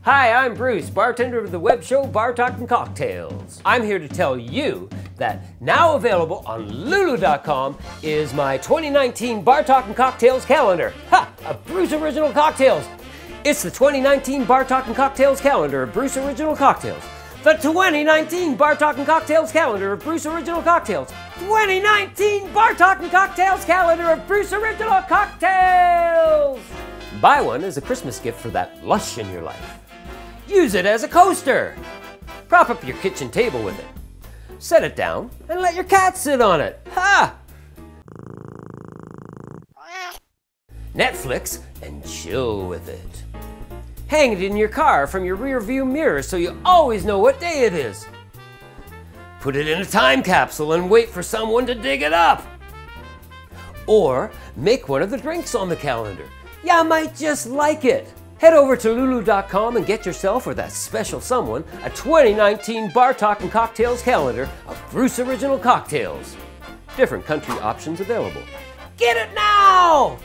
Hi, I'm Bruce, bartender of the web show BarTalk&Cocktails. I'm here to tell you that now available on Lulu.com is my 2019 BarTalk&Cocktails calendar. Ha! Of Bruce Original Cocktails. It's the 2019 BarTalk&Cocktails calendar of Bruce Original Cocktails. The 2019 BarTalk&Cocktails calendar of Bruce Original Cocktails. 2019 BarTalk&Cocktails calendar of Bruce Original Cocktails. Buy one as a Christmas gift for that lush in your life. Use it as a coaster. Prop up your kitchen table with it. Set it down and let your cat sit on it. Ha! Netflix and chill with it. Hang it in your car from your rear view mirror so you always know what day it is. Put it in a time capsule and wait for someone to dig it up. Or make one of the drinks on the calendar. You might just like it. Head over to Lulu.com and get yourself or that special someone a 2019 BarTalk&Cocktails calendar of Bruce Original Cocktails. Different country options available. Get it now!